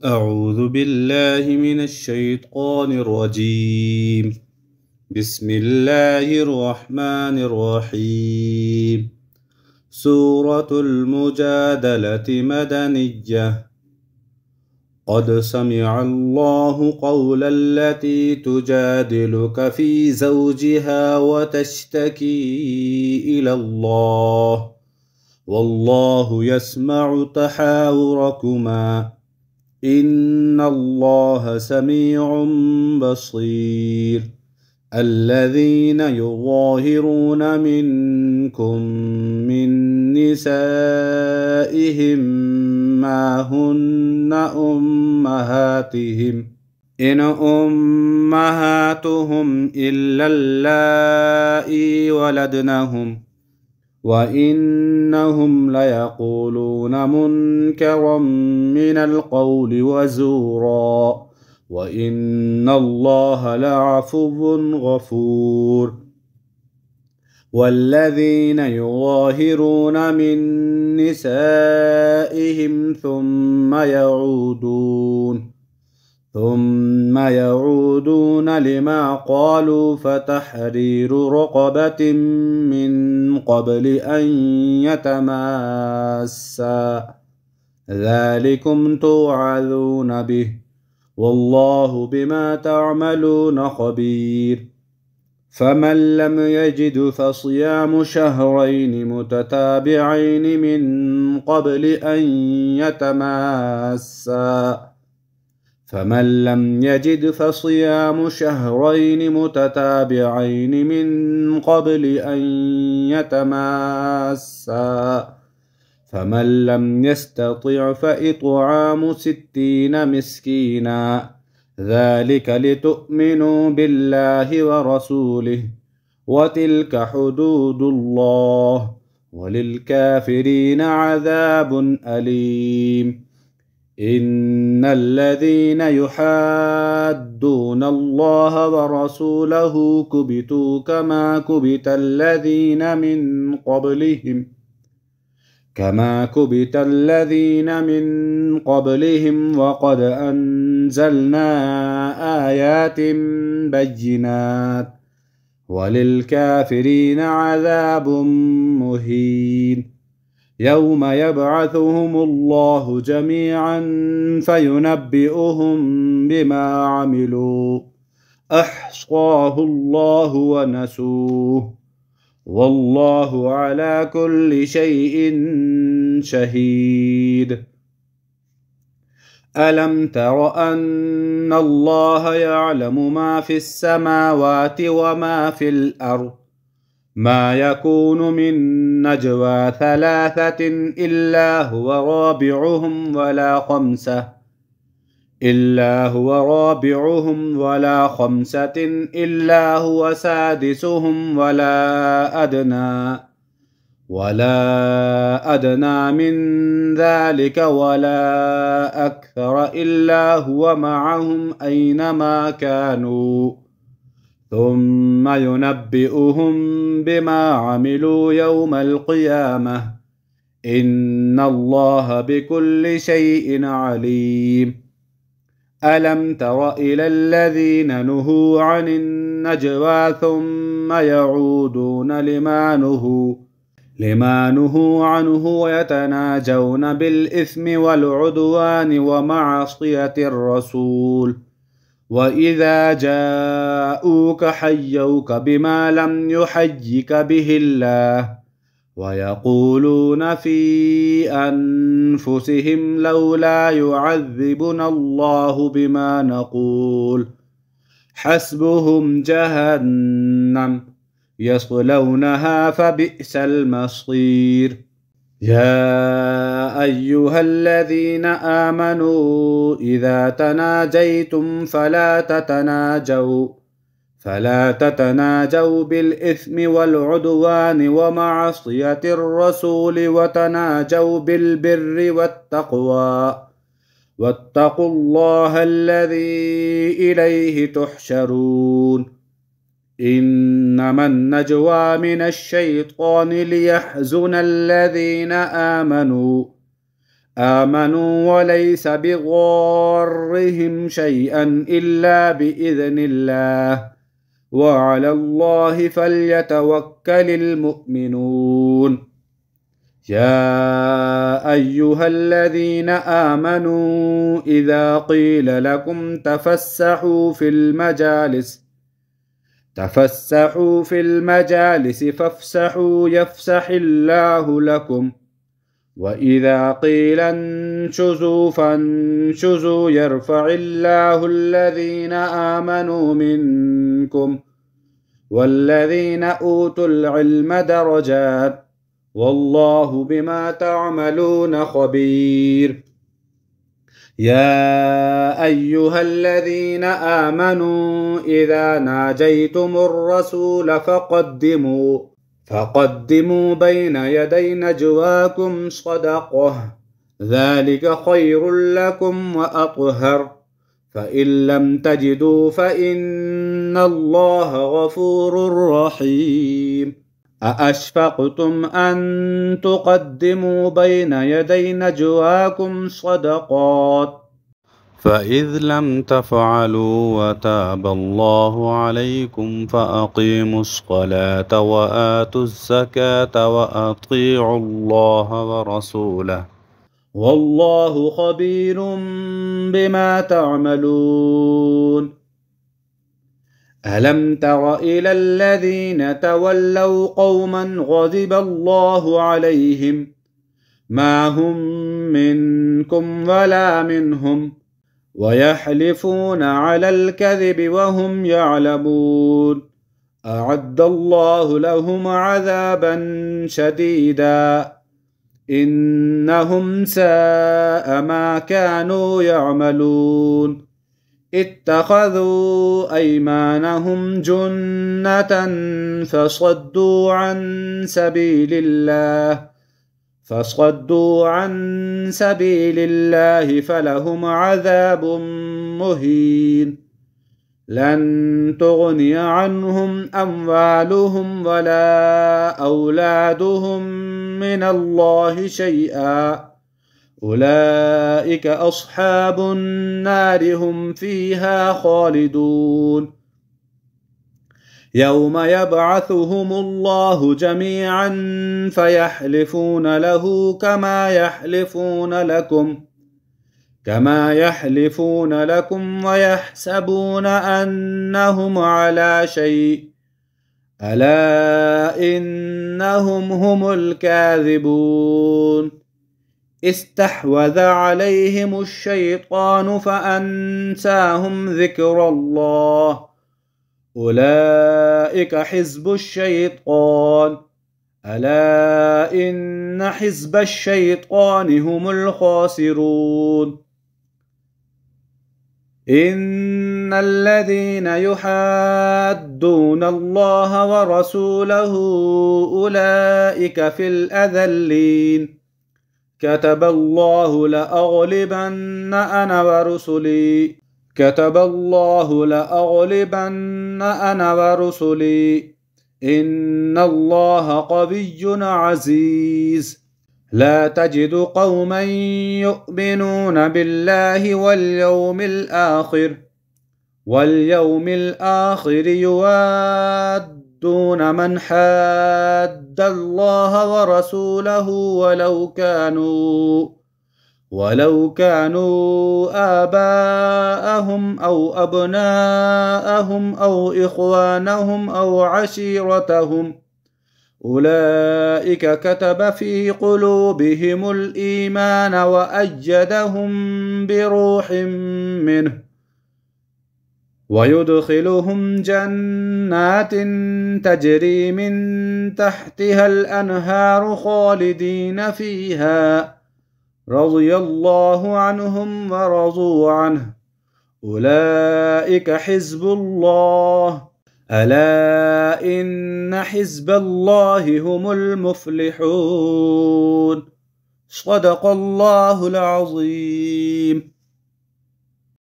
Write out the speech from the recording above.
أعوذ بالله من الشيطان الرجيم. بسم الله الرحمن الرحيم. سورة المجادلة مدنية. قد سمع الله قول التي تجادلك في زوجها وتشتكي إلى الله والله يسمع تحاوركما إن الله سميع بصير. الذين يظاهرون منكم من نسائهم ما هن أمهاتهم إن أمهاتهم إلا اللائي ولدنهم وإنهم ليقولون منكرا من القول وزورا وإن الله لعفو غفور. والذين يظاهرون من نسائهم ثم يعودون لما قالوا فتحرير رقبة من قبل أن يتماسا ذلكم توعظون به والله بما تعملون خبير. فمن لم يجد فصيام شهرين متتابعين من قبل أن يتماسا فمن لم يجد فصيام شهرين متتابعين من قبل أن يتماسا فمن لم يستطع فإطعام 60 مسكينا ذلك لتؤمنوا بالله ورسوله وتلك حدود الله وللكافرين عذاب أليم. إن الذين يحادون الله ورسوله كبتوا كما كبت الذين من قبلهم وقد أنزلنا آيات بينات وللكافرين عذاب مهين. يوم يبعثهم الله جميعا فينبئهم بما عملوا أحصاه الله ونسوه والله على كل شيء شهيد. ألم تر أن الله يعلم ما في السماوات وما في الأرض ما يكون من نجوى 3 إلا هو رابعهم ولا 5 إلا هو سادسهم ولا أدنى من ذلك ولا أكثر إلا هو معهم أينما كانوا ثم ينبئهم بما عملوا يوم القيامة إن الله بكل شيء عليم. ألم تر إلى الذين نهوا عن النجوى ثم يعودون لما نهوا عنه ويتناجون بالإثم والعدوان ومعصية الرسول وإذا جاءوك حيوك بما لم يحيك به الله ويقولون في أنفسهم لولا يعذبنا الله بما نقول حسبهم جهنم يصلونها فبئس المصير. يا أيها الذين آمنوا إذا تناجيتم فلا تتناجوا بالإثم والعدوان ومعصية الرسول وتناجوا بالبر والتقوى واتقوا الله الذي إليه تحشرون. إنما النجوى من الشيطان ليحزن الذين آمنوا آمنوا وليس بضارهم شيئا إلا بإذن الله وعلى الله فليتوكل المؤمنون. يا أيها الذين آمنوا إذا قيل لكم تفسحوا في المجالس فافسحوا يفسح الله لكم، وإذا قيل انشزوا فانشزوا يرفع الله الذين آمنوا منكم والذين أوتوا العلم درجات، والله بما تعملون خبير. يا أيها الذين آمنوا إذا ناجيتم الرسول فقدموا بين يدي نجواكم صدقة، ذلك خير لكم وأطهر، فإن لم تجدوا فإن الله غفور رحيم. أأشفقتم أن تقدموا بين يدي نجواكم صدقات فإذ لم تفعلوا وتاب الله عليكم فأقيموا الصلاة وآتوا الزكاة وأطيعوا الله ورسوله والله خبير بما تعملون. ألم تر إلى الذين تولوا قوما غضب الله عليهم ما هم منكم ولا منهم ويحلفون على الكذب وهم يعلمون، أعد الله لهم عذابا شديدا إنهم ساء ما كانوا يعملون. اتخذوا أيمانهم جنة فصدوا عن سبيل الله فلهم عذاب مهين. لن تغني عنهم أموالهم ولا أولادهم من الله شيئا، أولئك أصحاب النار هم فيها خالدون. يوم يبعثهم الله جميعا فيحلفون له كما يحلفون لكم ويحسبون أنهم على شيء، ألا إنهم هم الكاذبون. استحوذ عليهم الشيطان فأنساهم ذكر الله، أولئك حزب الشيطان، ألا إن حزب الشيطان هم الخاسرون. إن الذين يحادون الله ورسوله أولئك في الأذلين، كتب الله لأغلبن أنا ورسلي إن الله قوي عزيز. لا تجد قوما يؤمنون بالله واليوم الآخر يوادون من حاد الله ورسوله ولو كانوا آباءهم أو أبناءهم أو إخوانهم أو عشيرتهم، أولئك كتب في قلوبهم الإيمان وأيدهم بروح منه، ويدخلهم جنات تجري من تحتها الأنهار خالدين فيها، رضي الله عنهم ورضوا عنه، أولئك حزب الله، ألا إن حزب الله هم المفلحون. صدق الله العظيم.